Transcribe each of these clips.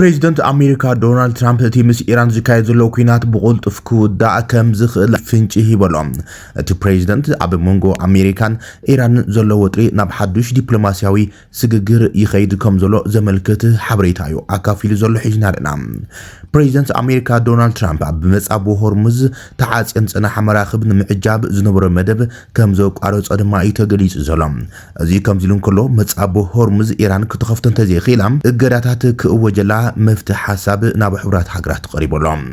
ፕሬዚደንት አሜሪካ ዶናልድ ትራምፕ እቲ ምስ ኢራን ዝካየድ ዘሎ ኩናት ብቁልጡፍ ክውዳእ ከም ዝኽእል ፍንጭ ሂበሎም። እቲ ፕሬዚደንት ኣብ መንጎ አሜሪካን ኢራን ዘሎ ወጥሪ ናብ ሓዱሽ ዲፕሎማሲያዊ ስግግር ይኸይድ ከም ዘሎ ዘመልክት ሓበሬታ እዩ ኣካፊሉ ዘሎ ሒዝና ኣለና። ፕሬዚደንት አሜሪካ ዶናልድ ትራምፕ ኣብ መጻብ ሆርሙዝ ተዓጽን ጽናሕ መራኽብ ንምዕጃብ ዝነበረ መደብ ከም ዘቋረጸ ድማ እዩ ተገሊጹ ዘሎ። እዚ ከምዚ ኢሉ እንከሎ መጻብ ሆርሙዝ ኢራን ክትኸፍቶ እንተዘይኽኢላ እገዳታት ክእወጀላ መፍትሕ ሓሳብ ናብ ሕብራት ሃገራት ቀሪቦሎም።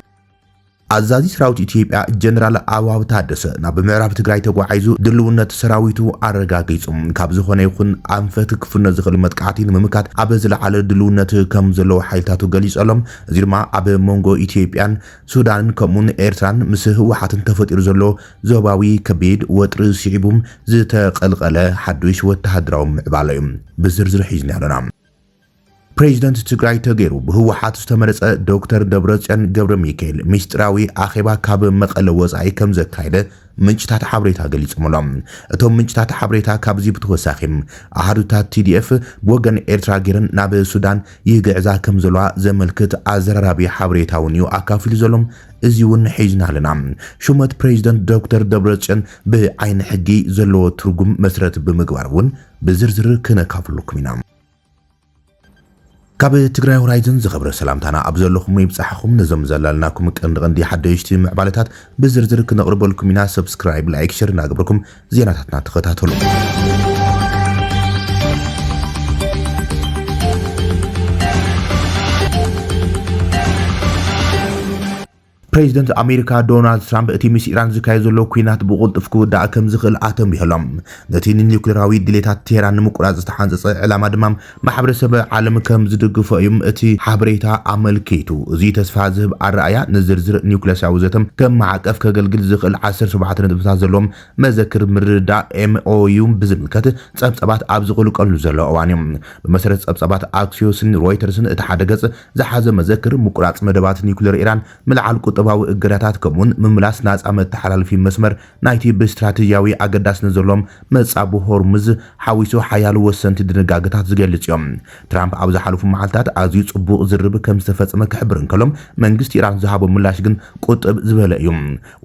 አዛዚ ሰራዊት ኢትዮጵያ ጀነራል አበባው ታደሰ ናብ ምዕራብ ትግራይ ተጓዒዙ ድልውነት ሰራዊቱ አረጋጊጹ ካብ ዝኾነ ይኹን አንፈት ክፍነ ዝኽእል መጥቃዕቲ ንምምካት ኣብ ዝለዓለ ድልውነት ከም ዘለዎ ሓይልታቱ ገሊጾሎም። እዚ ድማ ኣብ መንጎ ኢትዮጵያን ሱዳንን ከምኡን ኤርትራን ምስ ህወሓትን ተፈጢሩ ዘሎ ዞባዊ ከቢድ ወጥሪ ስዒቡም ዝተቀልቀለ ሓዱሽ ወተሃደራዊ ምዕባለ እዩ። ብዝርዝር ሒዝና ኣለና። ፕሬዚደንት ትግራይ ተገይሩ ብህወሓት ዝተመረጸ ዶክተር ደብረጽዮን ገብረ ሚካኤል ሚስጥራዊ ኣኼባ ካብ መቐለ ወጻኢ ከም ዘካየደ ምንጭታት ሓበሬታ ገሊጾምሎም። እቶም ምንጭታት ሓበሬታ ካብዚ ብተወሳኺ ኣሃዱታት TDF ብወገን ኤርትራ ገይረን ናብ ሱዳን ይግዕዛ ከም ዘለዋ ዘመልክት ኣዘራራቢ ሓበሬታ እውን እዩ ኣካፊሉ ዘሎም። እዚ እውን ሒዝና ኣለና። ሹመት ፕሬዚደንት ዶክተር ደብረጽዮን ብዓይኒ ሕጊ ዘለዎ ትርጉም መሰረት ብምግባር እውን ብዝርዝር ክነካፍለኩም ኢና። ካብ ትግራይ ሆራይዘን ዝኸብረ ሰላምታና ኣብ ዘለኹም ይብጻሕኹም ነዞም ዘላልናኩም ቀንዲ ሓደሽቲ ምዕባለታት ብዝርዝር ክነቕርበልኩም ኢና። ሰብስክራይብ፣ ላይክ፣ ሼር እናገበርኩም ዜናታትና ተኸታተሉ። ፕሬዚደንት አሜሪካ ዶናልድ ትራምፕ እቲ ምስ ኢራን ዝካየድ ዘሎ ኩናት ብቁልጡፍ ክውዳእ ከም ዝኽእል ኣተንቢሆሎም። ነቲ ኒውክሌራዊ ድሌታት ቴህራን ንምቁራጽ ዝተሓንጸጸ ዕላማ ድማ ማሕበረሰብ ዓለም ከም ዝድግፎ እዩ እቲ ሓበሬታ ኣመልኪቱ። እዚ ተስፋ ዝህብ ኣረኣያ ንዝርዝር ኒውክሌሳዊ ዘተም ከም ማዕቀፍ ከገልግል ዝኽእል 17 ነጥብታት ዘለዎም መዘክር ምርዳእ MOU ብዝምልከት ጸብጸባት ኣብ ዝቕልቀሉ ዘሎ እዋን እዮም። ብመሰረት ጸብጸባት አክሲዮስን ሮይተርስን እቲ ሓደ ገጽ ዝሓዘ መዘክር ምቁራጽ መደባት ኒውክሌር ኢራን ምልዓል ቁጠባዊ እገዳታት ከምኡን ምምላስ ናጻ መተሓላልፊ መስመር ናይቲ ብስትራቴጂያዊ ኣገዳስነት ዘሎም መጻብ ሆርሙዝ ሓዊሱ ሓያል ወሰንቲ ድንጋጌታት ዝገልጽ እዮም። ትራምፕ ኣብ ዝሓለፉ መዓልታት ኣዝዩ ጽቡቕ ዝርብ ከም ዝተፈጸመ ክሕብር እንከሎም መንግስቲ ኢራን ዝሃቦ ምላሽ ግን ቁጥብ ዝበለ እዩ።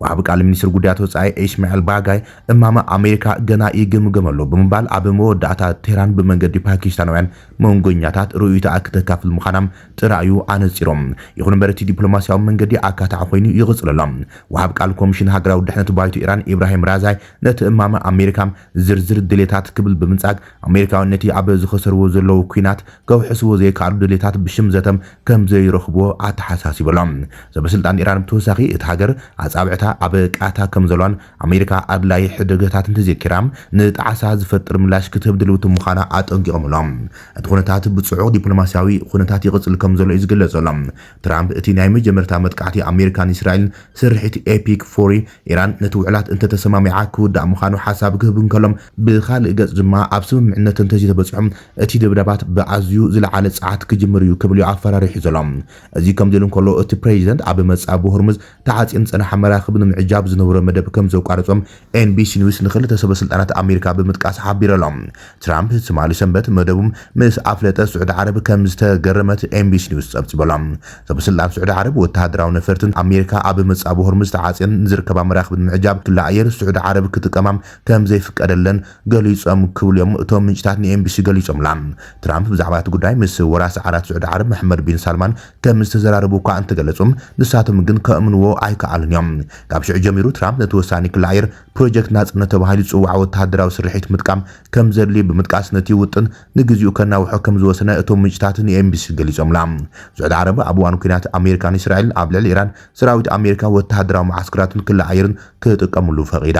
ወሃቢ ቃል ሚኒስትር ጉዳያት ወጻኢ ኢስማኤል ባጋይ እማማ አሜሪካ ገና ይግምገመሉ ብምባል ኣብ መወዳእታ ቴህራን ብመንገዲ ፓኪስታናውያን መንጎኛታት ርኡይታ ክትካፍል ምዃናም ጥራዩ ኣነጺሮም። ይኹን እምበር እቲ ዲፕሎማሲያዊ መንገዲ ኣካታዕ ኮይኑ ይغጽለሎም። ወሃብ ቃል ኮሚሽን ሃገራዊ ድሕነት ባይቱ ኢራን ኢብራሂም ራዛይ ነቲ እማማ አሜሪካ ዝርዝር ድሌታት ክብል ብምንጻግ አሜሪካውነቲ ኣብ ዝኸሰርዎ ዘለው ኩናት ከውሕስዎ ዘይከኣሉ ድሌታት ብሽም ዘተም ከም ዘይረኽቦ ኣተሓሳሲበሎም። ሰበስልጣን ኢራን ብተወሳኺ እቲ ሃገር ኣጻብዕታ ኣብ ቃታ ከም ዘሎን አሜሪካ ኣድላይ ሕደገታት እንተዘኪራም ንጣዓሳ ዝፈጥር ምላሽ ክትህብ ድልውቲ ምዃና ኣጠንቂቖምሎም። እቲ ኩነታት ብጽዑቕ ዲፕሎማሲያዊ ኩነታት ይቕጽል ከም ዘሎ እዩ ዝግለጸሎም። ትራምፕ እቲ ናይ መጀመርታ መጥቃዕቲ አሜሪካን እስራኤልን ስርሒት ኤፒክ ፎሪ ኢራን ነቲ ውዕላት እንተተሰማሚዓ ክውዳእ ምዃኑ ሓሳብ ክህብ እንከሎም ብኻልእ ገጽ ድማ ኣብ ስምምዕነት እንተዘይተበጽሖም እቲ ድብደባት ብኣዝዩ ዝለዓለ ጸዓት ክጅምር እዩ ክብል እዩ ኣፈራሪሑ ዘሎም። እዚ ከም ዘሉ እንከሎ እቲ ፕሬዚደንት ኣብ መጻብ ሆርሙዝ ተዓጽን ጽናሕ መራኽብ ንምዕጃብ ዝነበረ መደብ ከም ዘቋረጾም NBC ኒውስ ንኽልተ ሰበስልጣናት ኣሜሪካ ብምጥቃስ ሓቢሮሎም። ትራምፕ ትማሊ ሰንበት መደቡም ምስ ኣፍለጠ ስዑድ ዓረብ ከም ዝተገረመት NBC ኒውስ ጸብጽበሎም። ሰበስልጣን ስዑድ ዓረብ ወተሃደራዊ ነፈርትን አሜሪካ ኣብ መጻብ ሆርሙዝ ተዓጽን ዝርከባ መራኽብ ንምዕጃብ ክላዕየር ስዑድ ዓረብ ክትቀማም ከም ዘይፍቀደለን ገሊጾም ክብልዮም እቶም ምንጭታት ንኤምቢሲ ገሊጾምላ። ትራምፕ ብዛዕባ እቲ ጉዳይ ምስ ወራሲ ዓራት ስዑድ ዓረብ መሐመድ ቢን ሳልማን ከም ዝተዘራረቡ እኳ እንትገለጹም ንሳቶም ግን ከእምንዎ ኣይከኣሉን እዮም። ካብ ሽዑ ጀሚሩ ትራምፕ ነቲ ወሳኒ ክላዕየር ፕሮጀክት ናጽነት ተባሂሉ ዝጽዋዕ ወተሃደራዊ ስርሒት ምጥቃም ከም ዘድሊ ብምጥቃስ ነቲ ውጥን ንግዚኡ ከናውሖ ከም ዝወሰነ እቶም ምንጭታት ንኤምቢሲ ገሊጾምላ። ስዑድ ዓረብ ኣብ እዋን ኩናት አሜሪካን እስራኤልን ኣብ ልዕሊ ኢራን ሰራዊት አሜሪካ ወተሃደራዊ ማዓስከራትን ክላዕየርን ክጥቀምሉ ፈቂዳ።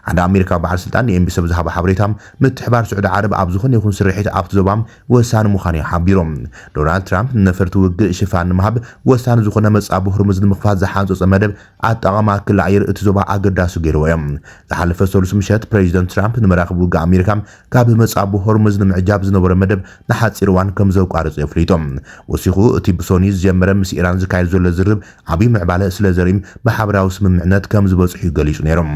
ሓደ አሜሪካ በዓል ስልጣን ንኤምቢሲ ዝሃበ ሓበሬታ ምትሕባር ስዑድ ዓረብ ኣብ ዝኾነ ይኹን ስርሒት ኣብቲ ዞባም ወሳኒ ምዃኑ ሓቢሮም። ዶናልድ ትራምፕ ነፈርቲ ውግእ ሽፋን ንምሃብ ወሳኒ ዝኾነ መጻብ ሆርሙዝ ንምኽፋት ዝሓንጾፀ መደብ ኣጠቓቕማ ክላዕየር እቲ ዞባ ኣገዳሲ ገይርዎ እዮም። ዝሓለፈ ሰሉስ ምሸት ፕሬዚደንት ትራምፕ ንመራኽቢ ውግእ አሜሪካ ካብ መጻብ ሆርሙዝ ንምዕጃብ ዝነበረ መደብ ንሓፂር እዋን ከም ዘቋርጹ የፍሊጦም። ወሲኹ እቲ ብሶኒ ዝጀመረ ምስ ኢራን ዝካየድ ዘሎ ዝርብ ዓብይ ምዕባለ ስለ ዘርኢ ብሓበራዊ ስምምዕነት ከም ዝበጽሑ ገሊጹ ነይሮም።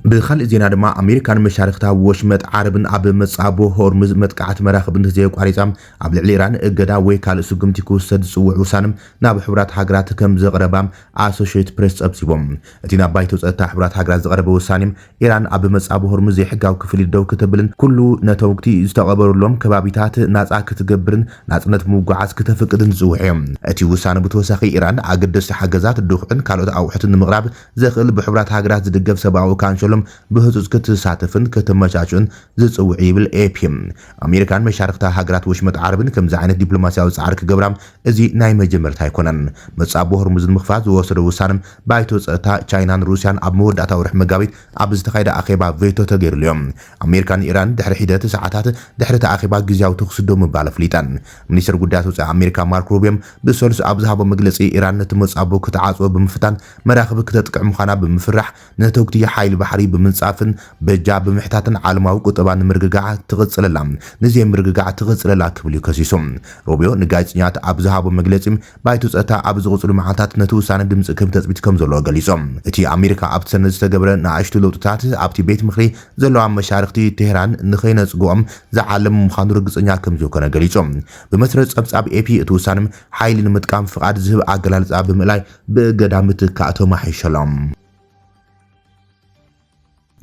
بخل زينا دما أمريكان مشاركتها وشمت عربن أب مصابو هورمز متقعت مراخبن زي قاريصام أبل إيران إجدا ويكال سجمتيكو سدس وعوسانم ناب حبرات حجرات كم زغربام أسوشيت بريس أبسيبوم أتينا بايتوس أتا حبرات حجرات زغرب وسانم إيران أب مصابو هورمز يحجاو كفل الدو كتبلن كله نتوقتي يستقبلوا لهم كبابيتات ناس كتجبرن ناس نتموجعات كتفقدن زوحيم أتي وسان بتوسخي إيران أقدس حجزات الدخن كالوت أو حتى المغرب زخل بحبرات حجرات زدقف سبعة وكان شلهم بهزوز كتساتفن كتمشاچون زصوعي بالAPM أمريكان مشاركتا هاجرات وشمت عربن كم زعانة دبلوماسياوي صعرك جبرام ازي ناي مجمرت هيكونن مصابو هرمز المخفاز ووصل وسانم بايتو صتا تشاينان روسيان اب موداتا ورح مغابيت اب زتخايدا اخيبا فيتو تغير اليوم أمريكان إيران دحر حدات ساعات دحر اخيبا غزياو تخصدو مبال فليطان منيستر غدات وصا أمريكا مارك روبيم بسولس ابزهابو مغلصي إيران نتمصابو كتعاصو بمفتان مراخب كتطقع مخانا بمفرح نتوكتي حيل بحري بمنصافن بجا بمحتاتن عالماو قطبان مرغغا تغصللا نزي مرغغا تغصللا كبليو كسيسوم روبيو نغايصنيات ابزهابو مغلصيم بايتو صتا ابز غصلو محاتات نتوسان دمص كم تثبيت كم زلو غليصوم اتي أمريكا ابتسن زتغبره ناشتو لوطታት ابتي بيت مخري زلو مشارختي تهران نخينصغوم زعالم مخانو رغصنيا كم زو كنا غليصوم بمسرت صبصاب اي توسانم حيل نمتقام فقاد زهب اغلالصا بملاي بغدامت كاتو ماحيشلام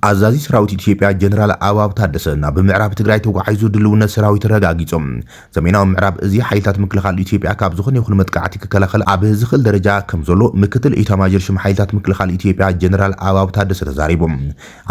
عزازي سراوت إثيوبيا جنرال أباب تادسنا بمعراب تግራይ ተጓዓይዙ ድልውነት ሰራዊት ተረጋጊጾም ዘመናዊ ምዕራብ እዚ ሓይልታት ምክልኻል ኢትዮጵያ ካብ ዝኾነ ይኹን መጥቃዕቲ ክከላኸል ኣብ ዝኽእል ደረጃ ከም ዘሎ ምክትል ኢታማዦር ሹም ሓይልታት ምክልኻል ኢትዮጵያ ጀነራል ኣባብ ታደሰ ተዛሪቦም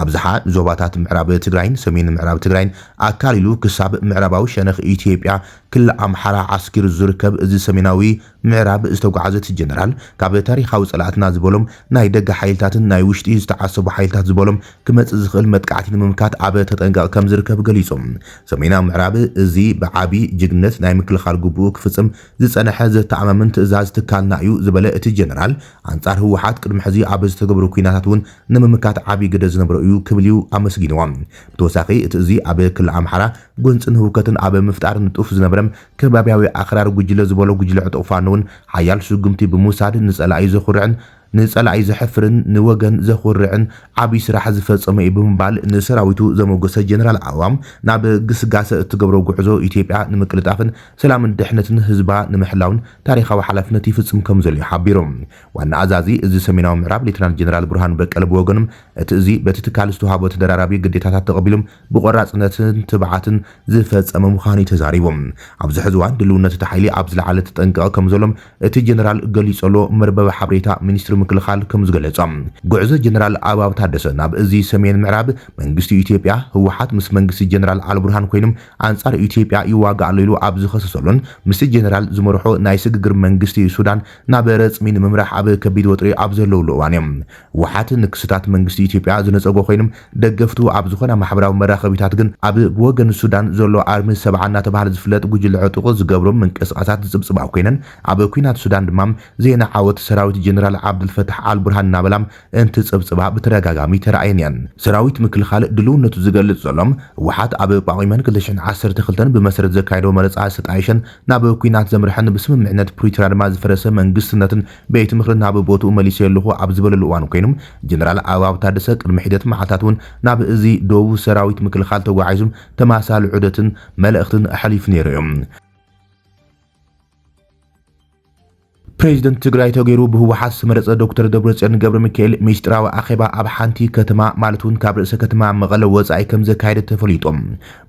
ኣብዝሓ ዞባታት ምዕራብ ትግራይን ሰሜን ምዕራብ ትግራይን ኣካሊሉ ክሳብ ምዕራባዊ ሸነኽ ኢትዮጵያ كل أمحرة عسكر زركب إذا سميناوي معراب استوقعت الجنرال كاب تاريخ وصلاتنا زبولم نايدق حيلتات نايوشتي استعصب حيلتات زبولم كما تزخل متقعتين ممكات عبا تتنقع كم زركب قليصم سمينا معراب زي بعابي جنت ناي مكل خارقبوك فصم زي أنا حازة تعممنت إزاز تكال نايو زبلاء الجنرال عنصار هو حاد كرم حزي عبا استقبرو كيناتاتون نممكات عابي قدز نبرأيو كبليو عمسجينوام توساقي اتزي عبا كل أمحرة قنص انهو كتن عبا مفتعر نتوف زنبرم كبابياوي أخرار جوجل زبولو جوجل عطوفانون حيال سوقمتي بموساد نسأل عايز خرعن نسأل عايز حفرن نوجن زخرعن عبي سراح زفصم بمبال نسراويتو زموجس جنرال عوام ناب قسقاس تقبرو قعزو إثيوبيا نمكلتافن سلام دحنتن حزبا نمحلاون تاريخا وحلفنتي فصم كمزل يحبيرهم وان عزازي إذ سميناو معراب ليتنانت جنرال برهان بقلب وغنم اتزي بتتكالستو هابو تدرارابي قديتاتات تقبلهم بقراصنتن تبعاتن زفصم مخاني تزاريبهم عبز حزوان دلونت تحيلي عبز العالة تنقا كمزلهم اتي جنرال قليصلو مربب حبريتا منيستر مكلخال كم زغلصم غعزو جنرال أباب تادسه ناب ازي سمين معراب منغستي إثيوبيا هو حات مس منغستي جنرال البرهان كوينم انصار إثيوبيا يواغا ليلو ابز خصصلون مس جنرال زمرحو ناي سغغر منغستي سودان ناب رصمين ممرح اب كبيد وطري ابزلو لوانيم وحات نكستات منغستي إثيوبيا زنصغو كوينم دغفتو ابز خنا محبراو مراخبيتات گن اب وغن سودان زلو ارم سبعنا تبهل زفلت ጉጅለ ዕጥቆ ዝገብሮም መንቀሳቀሳት ዝጽብጽባው ኮይነን ኣብ ኩናት ሱዳን ድማም ዜና ዓወት ሰራዊት ጀነራል ዓብድልፈታሕ አልቡርሃን ናበላም እንት ጽብጽባ በተረጋጋሚ ተራእየን ሰራዊት ምክልኻል ድልውነቱ ዝገልጽ ዘሎም ወሓት ኣብ ጳቂመን 2012 በመሰረት ዘካይዶ መረጻ ሰጣይሽን ናብ ኩናት ዘምርሐን በስምምዕነት ፕሪቶሪያ ድማ ዝፈረሰ መንግስትነትን ቤት ምክርን ናብ ቦቱ መሊስ የልኹ ኣብ ዝበለሉ እዋን ኮይኖም ጀነራል ኣባብ ታደሰ ቅድሚ ሒደት ማዓታቱን ናብ እዚ ዶቡ ሰራዊት ምክልኻል ተጓዓይዙም ተማሳል ዑደትን መልእኽትን ኣሕሊፍ ነይሮም بريزيدنت تግራይ ተገይሩ በህወሓት ስመረጸ ዶክተር ደብረጽዮን ገብረ ሚካኤል ሚስጥራዊ ኣኼባ ኣብ ሓንቲ ከተማ ማለቱን ካብ ርእሰ ከተማ መቐለ ወጻኢ ከም ዘካየደ ተፈሊጦም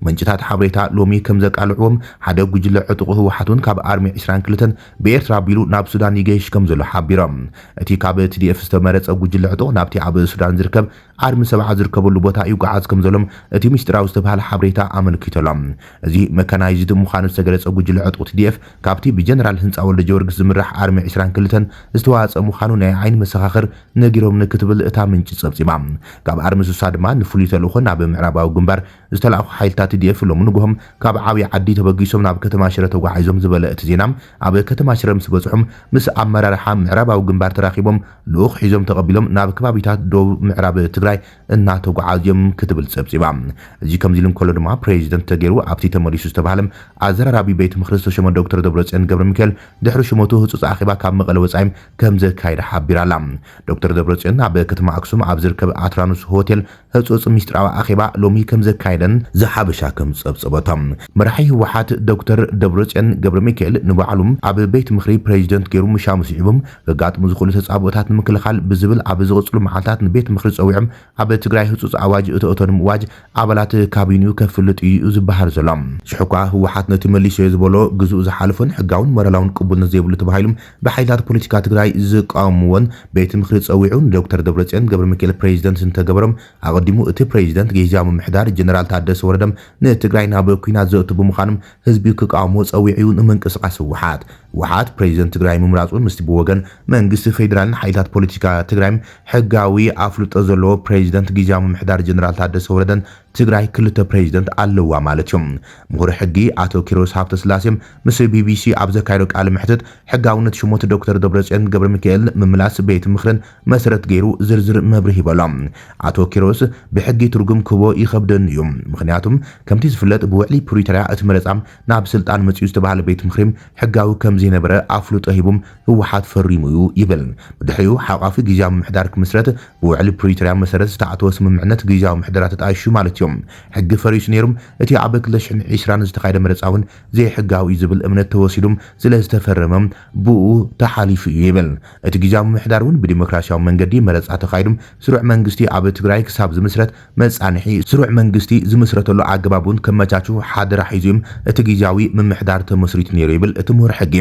መንጭታት ሓበሬታ ሎሚ ከም ዘቃልዕዎም ሓደ ጉጅለ ዕጡቕ ህወሓቱን ካብ ኣርሚ 22 ብኤርትራ ቢሉ ናብ ሱዳን ይገይሽ ከም ዘሎ ሓቢሮም እቲ ካብ TDF ዝተመረጸ ጉጅለ ዕጡቕ ናብቲ ኣብ ሱዳን ዝርከብ ኣርሚ 7 ዝርከበሉ ቦታ ይጓዓዝ ከም ዘሎም እቲ ሚስጥራዊ ዝተባሃለ ሓበሬታ ኣመልኪቶሎም እዚ መካናይዝድ ምዃኑ ዝተገለጸ ጉጅለ ዕጡቕ TDF ካብቲ ብጀነራል ህንፃ ወልደ ጀወርግስ ዝምራሕ ኣርሚ 22 استواء مخانو ناي عين مسخاخر نغيروم نكتبل اتا منጭ صبصيبا كاب ارمسوسا دما نفولي تلوخنا بمعرباو غنبار استلاخ حيلتات ديف لوم نغهم كاب عابي عدي تبغيسوم ناب كتما شره تغايزوم زبله اتزينام اب كتما شره مسبصحم مس امرارحا معرباو غنبار تراخيبوم لوخ حيزوم تقبلوم ناب كبابيتات دو معرب تግራይ እና ተጓዓዝዮም ክትብል صبصيبا እዚ ከምዚልም ኮሎ ድማ ፕሬዚደንት ተገይሩ ኣብቲ ተመሪሱ ዝተባሃለም ኣዘራራቢ ቤት ምክሪ ዝተሸመ ዶክተር ደብረጽዮን ገብረ ሚካኤል ድሕሪ ሽሞቱ ህጹጽ ተዓቂባ ካብ መቐለ ወጻይም ከም ዘካይዳ ሓቢራላ ዶክተር ደብረጽዮን ኣብ ከተማ ኣክሱም ኣብ ዝርከብ ኣትራኖስ ሆቴል ህጹጽ ሚስጥራዊ ኣኼባ ሎሚ ከም ዘካይደን ዝሓበሻ ከም ጸብጸበቶም መራሒ ህወሓት ዶክተር ደብረጽዮን ገብረ ሚካኤል ንባዕሉም ኣብ ቤት ምኽሪ ፕሬዚደንት ገይሩ ምሻሙ ሲዕቦም ዘጋጥሙ ዝኽእሉ ተጻብኦታት ንምክልኻል ብዝብል ኣብ ዝቕጽሉ መዓልታት ንቤት ምኽሪ ጸዊዖም ኣብ ትግራይ ህጹጽ ኣዋጅ እቶን ምዋጅ ኣባላት ካቢኔው ከፍልጥ እዩ ዝበሃል ዘሎ ሽሕኳ ህወሓት ነቲ መሊሱ ዝበሎ ግዝኡ ዝሓልፎን ሕጋውን ሞራላውን ቅቡልነት ዘይብሉ ተባሂሎም ብሓይላት ፖለቲካ ትግራይ ዝቃወምዎን ቤት ምኽሪ ጸዊዑን ዶክተር ደብረጽዮን ገብረ ሚካኤል ፕሬዚደንት እንተገበሮም ኣቀዲሙ እቲ ፕሬዚደንት ጊዜያዊ ምምሕዳር ጀነራል ታደሰ ወረደም ንትግራይ ናብ ኩናት ዘእቱ ብምዃኖም ህዝቢ ክቃወሞ ጸዊዑ ንምንቅስቃስ ህወሓት ፕሬዚደንት ትግራይ ምምራጹን ምስቲ ብወገን መንግስቲ ፌደራልን ሓይላት ፖለቲካ ትግራይ ሕጋዊ ኣፍልጦ ዘለዎ ፕሬዚደንት ጊዜያዊ ምምሕዳር ጀነራል ታደሰ ወረደን ትግራይ ክልተ ፕሬዚደንት ኣለዋ ማለት እዮም ምሁር ሕጊ አቶ ኪሮስ ሃብተስላሴም ምስ ቢቢሲ ኣብ ዘካይዶ ቃል ምሕተት ሕጋውነት ሽሞት ዶክተር ደብረጽዮን ገብረ ሚካኤል ምምላስ ቤት ምኽርን መሰረት ገይሩ ዝርዝር መብርህ ይበሎም አቶ ኪሮስ ብሕጊ ትርጉም ክቦ ይኸብደን እዩ ምክንያቱም ከምቲ ዝፍለጥ ብውዕሊ ፕሪቶሪያ እቲ መረጻም ናብ ስልጣን መጽኡ ዝተባሃለ ቤት ምኽሪም ሕጋዊ ከም ዝነበረ ኣፍልጦ ሂቦም ህወሓት ፈሪሙ እዩ ይብል ብድሕሪኡ ሓቋፊ ጊዜያዊ ምምሕዳር ክምስረት ብውዕሊ ፕሪቶሪያ መሰረት ዝተኣተወ ስምምዕነት ጊዜያዊ ምምሕዳር ተጣይሹ ማለት እዩ ሕጊ ፈሪሱ ነይሩም እቲ ኣብ 2020 ዝተኻየደ መረጻውን ዘይሕጋዊ ዝብል እምነት ተወሲዶም ስለ ዝተፈረመም ብኡ ተሓሊፉ ይብል እቲ ጊዜያዊ ምምሕዳርን ብዲሞክራሲያዊ መንገዲ መረጻ ተኻይዶም ስሩዕ መንግስቲ ኣብ ትግራይ ክሳብ ዝምስረት መጻንሒ ስሩዕ መንግስቲ ዝምስረተሉ ኣገባቡን ከመቻቹ ሓደራ ሒዞም እቲ ጊዜያዊ ምምሕዳር ተመስሪቱ ነይሩ ይብል እቲ ምሁር ሕጊ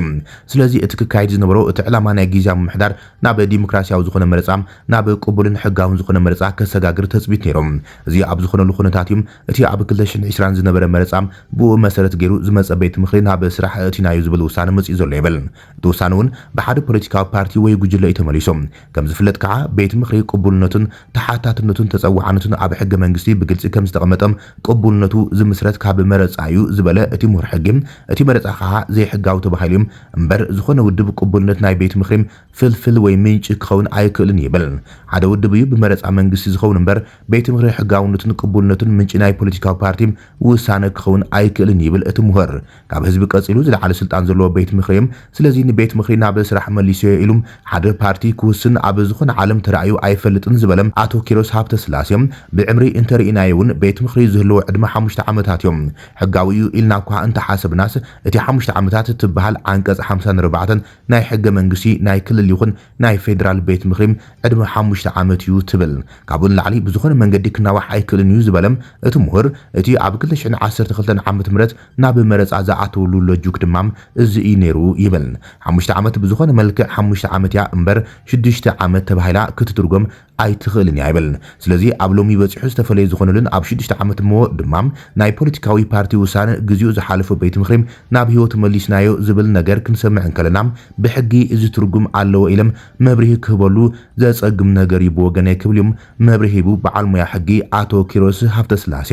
ስለዚ እቲ ክካይድ ዝነበሮ እቲ ዕላማ ናይ ጊዜያዊ ምምሕዳር ናብ ዲሞክራሲያዊ ዝኾነ መረጻ ናብ ቅቡልን ሕጋውን ዝኾነ መረጻ ከሰጋግር ተጽቢት ነይሮም እዚ ኣብ ዝኾነሉ ኩነታት እቲ ኣብ 2020 ዝነበረ መረጻም ብኡ መሰረት ገይሩ ዝመጸ ቤት ምኽሪ ናብ ስራሕ እቲናዩ ዝብል ውሳነ መጽኢ ዘሎ ይብል እቲ ውሳነ እውን ብሓደ ፖለቲካዊ ፓርቲ ወይ ጉጅለ ተመሊሶም ከም ዝፍለጥ ከዓ ቤት ምኽሪ ቅቡልነቱን ተሓታትነቱን ተጸዋዕነቱን ኣብ ሕገ መንግስቲ ብግልጽ ከም ዝተቐመጠም ቅቡልነቱ ዝምስረት ካብ መረጻ እዩ ዝበለ እቲ ምሁር ሕጊ እቲ መረጻ ከዓ ዘይሕጋዊ ተባሂሎም እምበር ዝኾነ ውድብ ቅቡልነት ናይ ቤት ምኽሪ ፍልፍል ወይ ምንጭ ክኸውን ኣይክእልን ይብል ሓደ ውድብ እዩ ብመረጻ መንግስቲ ዝኸውን እምበር ቤት ምኽሪ ሕጋውነቱን ቅቡልነቱን ምንጭ ናይ ፖለቲካዊ ፓርቲ ውሳነ ክኸውን ኣይክእልን ይብል እቲ ምሁር ካብ ህዝቢ ቀጺሉ ዝለዓለ ስልጣን ዘለዎ ቤት ምኽሪ ስለዚ ንቤት ምኽሪ ናብ ስራሕ መሊሱ ኢሉም ሓደ ፓርቲ ክውስን ኣብ ዝኾነ ዓለም ተራእዩ ኣይፈልጥን ዝበለም አቶ ኪሮስ ሃብተስላሴ ብዕምሪ እንተርኢናየውን ቤት ምኽሪ ዝህልዎ ዕድመ 5 ዓመታት እዮም ሕጋዊ እዩ ኢልና እኳ እንተሓሰብናስ እቲ 5 ዓመታት ትበሃል አንቀጽ 54 ናይ ሕገ መንግስቲ ናይ ክልል ይኹን ናይ ፌደራል ቤት ምኽሪ ዕድመ 5 ዓመት እዩ ትብል ካብኡን ላዕሊ ብዝኾነ መንገዲ ክናዋሕ ኣይክእልን እዩ ዝበለም እቲ ምሁር እቲ ኣብ 2012 ዓመተ ምህረት ናብ መረጻ ዝኣተውሉ ሎጂክ ድማ እዚ እዩ ነይሩ ይብል 5 ዓመት ብዝኾነ መልክዕ 5 ዓመት ያ እምበር 6 ዓመት ተባሂላ ክትትርጎም ኣይትኽእልን ይብል ስለዚ ኣብ ሎሚ በፂሑ ዝተፈለየ ዝኾነሉን ኣብ 6 ዓመት ሞ ድማ ናይ ፖለቲካዊ ፓርቲ ውሳነ ግዜኡ ዝሓለፈ ቤት ምኽሪ ናብ ህይወት መሊስናዮ ዝብል ነገር ክንሰምዕ እንከለና ብሕጊ እዚ ትርጉም ኣለዎ ኢሎም መብርሂ ክህበሉ ዘጸግም ነገር ይብወገነ ክብልዮም መብርሂ ሂቡ በዓል ሞያ ሕጊ አቶ ኪሮስ ሃብተስላሴ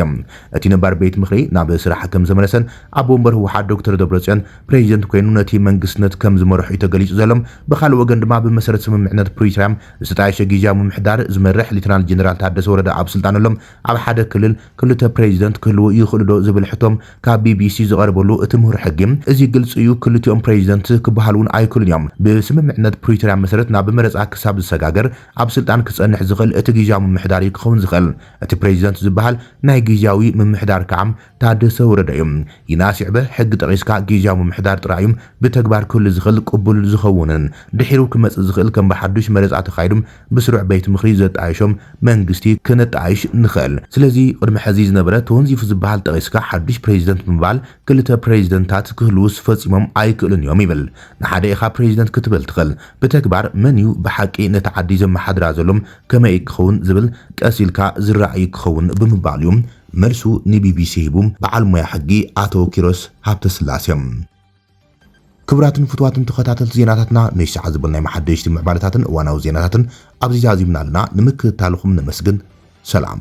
እቲ ነባር ቤት ምኽሪ ናብ ስራሕ ከም ዘመለሰን ኣብ ወንበር ህወሓት ዶክተር ደብረጽዮን ፕሬዚደንት ኮይኑ ነቲ መንግስትነት ከም ዝመርሑ ተገሊጹ ዘሎም ብኻልእ ወገን ድማ ብመሰረት ስምምዕነት ፕሪቶሪያ ዝተጣየሸ ጊዜያዊ ምምሕዳር ዝመርሕ ሌተናል ጀነራል ታደሰ ወረደ ኣብ ስልጣነሎም ኣብ ሓደ ክልል ክልተ ፕሬዚደንት ክህልው ይኽእሉ ዶ ዝብል ሕቶም ካብ ቢቢሲ ዝቐርበሉ እቲ ምሁር ሕጊ እዚ ግልጽ እዩ ክልቲኦም ፕሬዚደንት ክበሃሉን ኣይክእሉን እዮም ብስምምዕነት ፕሪቶሪያ መሰረት ናብ መረጻ ክሳብ ዝሰጋገር ኣብ ስልጣን ክጸንሕ ዝኽእል እቲ ጊዜያዊ ምምሕዳር ክኸውን ዝኽእል እቲ ፕሬዚደንት ዝበሃል ናይ ጊዜያዊ ምምሕዳር ከዓ ታደሰ ወረደ እዩ ይናስዕበ ሕጊ ጠቂስካ ጊዜያዊ ምምሕዳር ጥራዩም ብተግባር ክህሉ ዝኽእል ቅቡል ዝኸውንን ድሒሩ ክመጽእ ዝኽእል ከም ብሓዱሽ መረጻ ተኻይዱም ብስሩዕ ቤት ምኽሪ ዘጣይሾም መንግስቲ ክነጣይሽ ንኽእል ስለዚ ቅድሚ ሕዚ ዝነበረ ተወንዚፉ ዝበሃል ጠቂስካ ሓዱሽ ፕሬዚደንት ብምባል ክልተ ፕሬዚደንታት ክህልውስ ፈጺሞም ኣይክእሉን እዮም ይብል ንሓደ ኢኻ ፕሬዚደንት ክትብል ትኽእል ብተግባር መን እዩ ብሓቂ ነቲ ዓዲ ዘመሓድራ ዘሎም ከመይ ክኸውን ዝብል ቀሲልካ ዝረኣይ ክኸውን ብምባል እዩ መልሱ ንቢቢሲ ሂቡም በዓል ሞያ ሕጊ አቶ ኪሮስ ሃብተስላሴ ክብራትን ፍትዋትን ተኸታተልቲ ዜናታትና ንሽዓ ዝብል ናይ መሓደሽቲ ምዕባለታትን እዋናዊ ዜናታትን ኣብዚ ዛዚምና ኣለና ንምክትታልኩም ነመስግን ሰላም